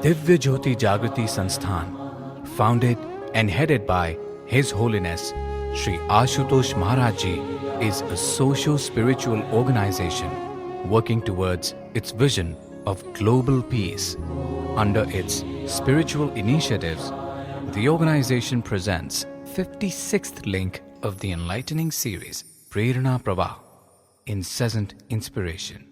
Divya Jyoti Jagrati Sansthan, founded and headed by His Holiness Sri Ashutosh Maharaj Ji, is a socio-spiritual organization working towards its vision of global peace. Under its spiritual initiatives, the organization presents 56th link of the enlightening series Prerana Pravah, Incessant Inspiration.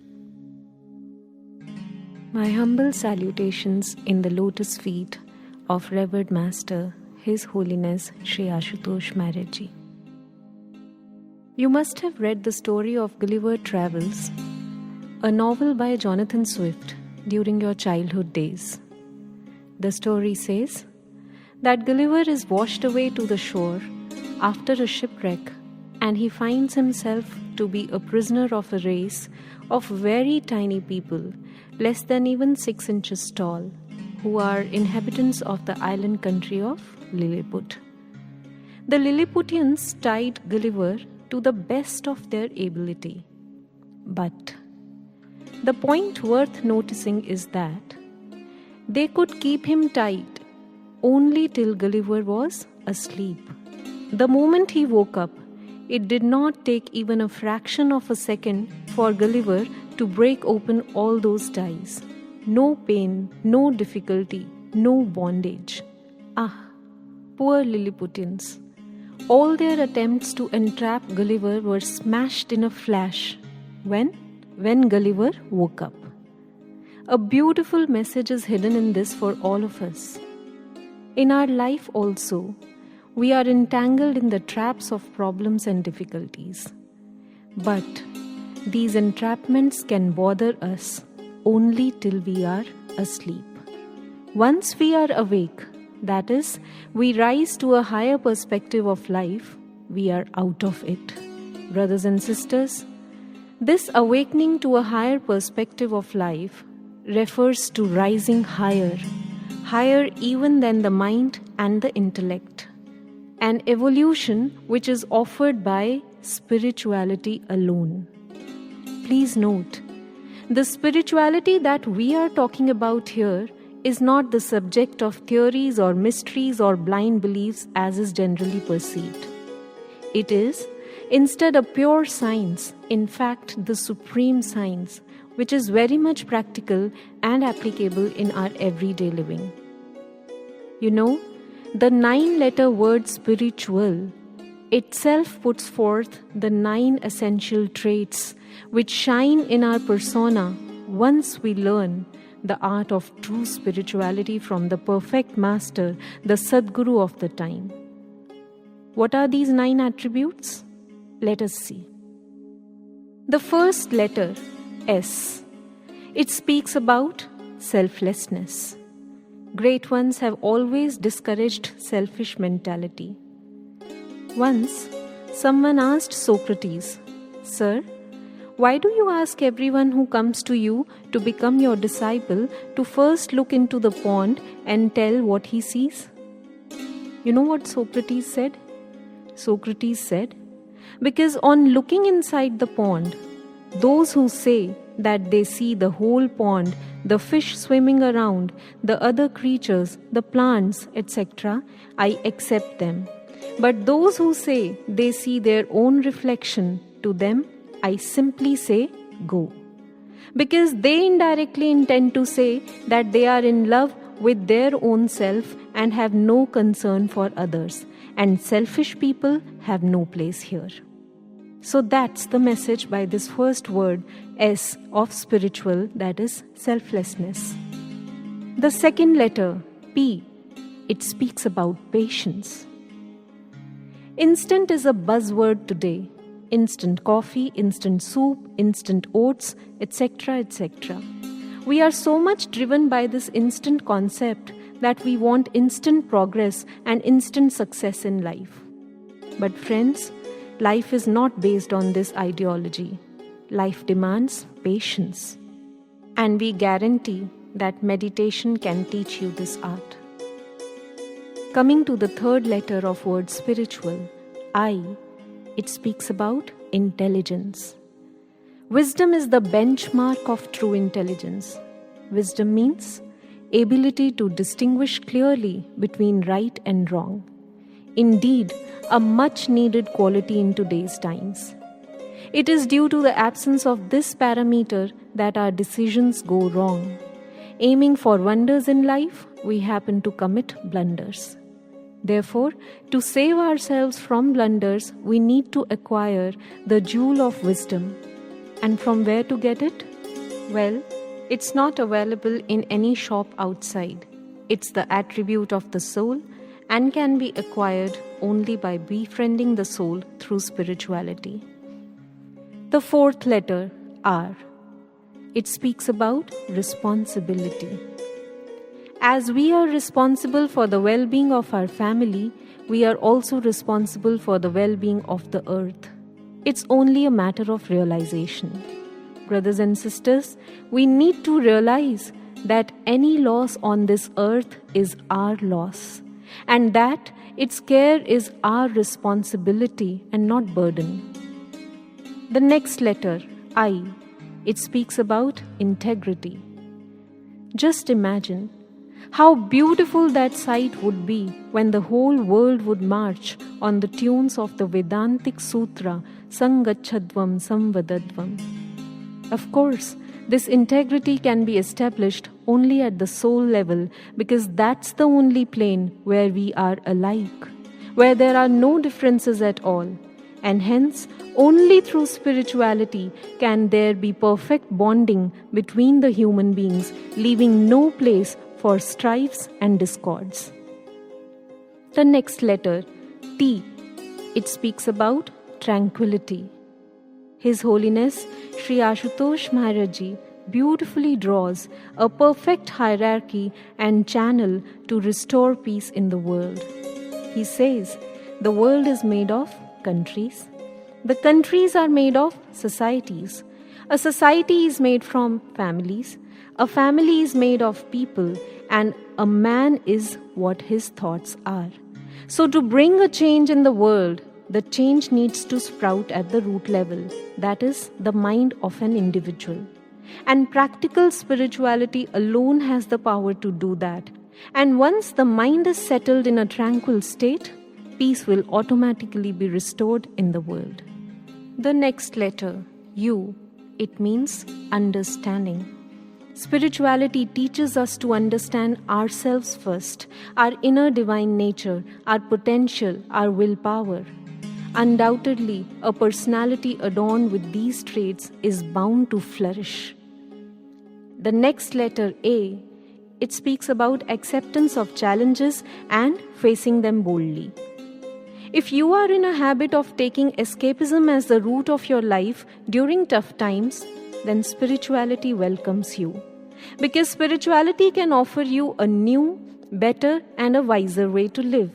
My humble salutations in the lotus feet of Revered Master, His Holiness Sri Ashutosh Maharaj Ji. You must have read the story of Gulliver Travels, a novel by Jonathan Swift, during your childhood days. The story says that Gulliver is washed away to the shore after a shipwreck, and he finds himself to be a prisoner of a race of very tiny people, less than even 6 inches tall, who are inhabitants of the island country of Lilliput. The Lilliputians tied Gulliver to the best of their ability. But the point worth noticing is that they could keep him tied only till Gulliver was asleep. The moment he woke up, it did not take even a fraction of a second for Gulliver to break open all those ties. No pain, no difficulty, no bondage. Ah, poor Lilliputians. All their attempts to entrap Gulliver were smashed in a flash when Gulliver woke up. A beautiful message is hidden in this for all of us. In our life also, we are entangled in the traps of problems and difficulties. But these entrapments can bother us only till we are asleep. Once we are awake, that is, we rise to a higher perspective of life, we are out of it. Brothers and sisters, this awakening to a higher perspective of life refers to rising higher even than the mind and the intellect. An evolution which is offered by spirituality alone. Please note, the spirituality that we are talking about here is not the subject of theories or mysteries or blind beliefs as is generally perceived. It is instead a pure science, in fact the supreme science, which is very much practical and applicable in our everyday living. You know, the 9-letter word spiritual itself puts forth the 9 essential traits which shine in our persona once we learn the art of true spirituality from the perfect master, the Sadguru of the time. What are these 9 attributes? Let us see. The first letter, S. It speaks about selflessness. Great ones have always discouraged selfish mentality. Once, someone asked Socrates, "Sir, why do you ask everyone who comes to you to become your disciple to first look into the pond and tell what he sees?" You know what Socrates said? Socrates said, "Because on looking inside the pond, those who say that they see the whole pond, the fish swimming around, the other creatures, the plants, etc., I accept them. But those who say they see their own reflection, to them I simply say, go. Because they indirectly intend to say that they are in love with their own self and have no concern for others, and selfish people have no place here." So that's the message by this first word, S, of spiritual, that is selflessness. The second letter, P, it speaks about patience. Instant is a buzzword today. Instant coffee, instant soup, instant oats, etc., etc. We are so much driven by this instant concept that we want instant progress and instant success in life. But friends, life is not based on this ideology. Life demands patience. And we guarantee that meditation can teach you this art. Coming to the third letter of word spiritual, I, it speaks about intelligence. Wisdom is the benchmark of true intelligence. Wisdom means ability to distinguish clearly between right and wrong. Indeed, a much needed quality in today's times. It is due to the absence of this parameter that our decisions go wrong. Aiming for wonders in life, we happen to commit blunders. Therefore, to save ourselves from blunders, we need to acquire the jewel of wisdom. And from where to get it? Well, it's not available in any shop outside. It's the attribute of the soul and can be acquired only by befriending the soul through spirituality. The fourth letter, R. It speaks about responsibility. As we are responsible for the well-being of our family, we are also responsible for the well-being of the earth. It's only a matter of realization. Brothers and sisters, we need to realize that any loss on this earth is our loss, and that its care is our responsibility and not burden. The next letter, I. It speaks about integrity. Just imagine how beautiful that sight would be when the whole world would march on the tunes of the Vedantic Sutra, Sangachadvam Samvadadvam. Of course, this integrity can be established only at the soul level, because that's the only plane where we are alike, where there are no differences at all. And hence, only through spirituality can there be perfect bonding between the human beings, leaving no place for strifes and discords. The next letter, T. It speaks about tranquility. His Holiness Sri Ashutosh Maharaj Ji beautifully draws a perfect hierarchy and channel to restore peace in the world. He says, the world is made of countries. The countries are made of societies. A society is made from families. A family is made of people. And a man is what his thoughts are. So to bring a change in the world, the change needs to sprout at the root level. That is the mind of an individual. And practical spirituality alone has the power to do that. And once the mind is settled in a tranquil state, peace will automatically be restored in the world. The next letter, U. It means understanding. Spirituality teaches us to understand ourselves first, our inner divine nature, our potential, our willpower. Undoubtedly, a personality adorned with these traits is bound to flourish. The next letter, A. It speaks about acceptance of challenges and facing them boldly. If you are in a habit of taking escapism as the root of your life during tough times, then spirituality welcomes you. Because spirituality can offer you a new, better, and a wiser way to live.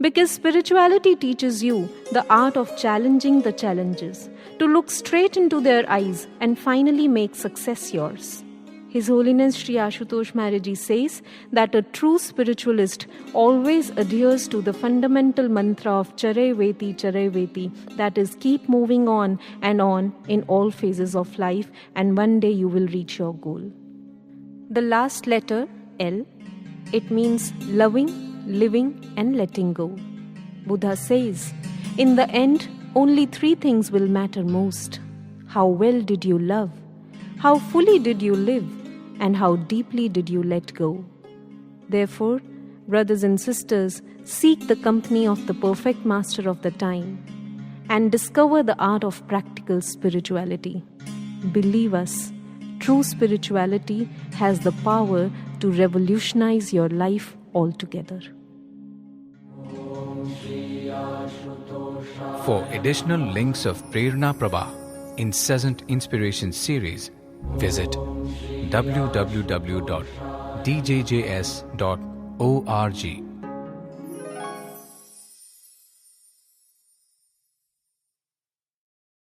Because spirituality teaches you the art of challenging the challenges, to look straight into their eyes and finally make success yours. His Holiness Sri Ashutosh Maharaj Ji says that a true spiritualist always adheres to the fundamental mantra of Charai Veti, that is, keep moving on and on in all phases of life, and one day you will reach your goal. The last letter, L, it means loving, living, and letting go. Buddha says, in the end, only 3 things will matter most. How well did you love? How fully did you live? And how deeply did you let go? Therefore, brothers and sisters, seek the company of the perfect master of the time and discover the art of practical spirituality. Believe us, true spirituality has the power to revolutionize your life altogether. For additional links of Prerna Prabha, incessant inspiration series, visit www.djjs.org.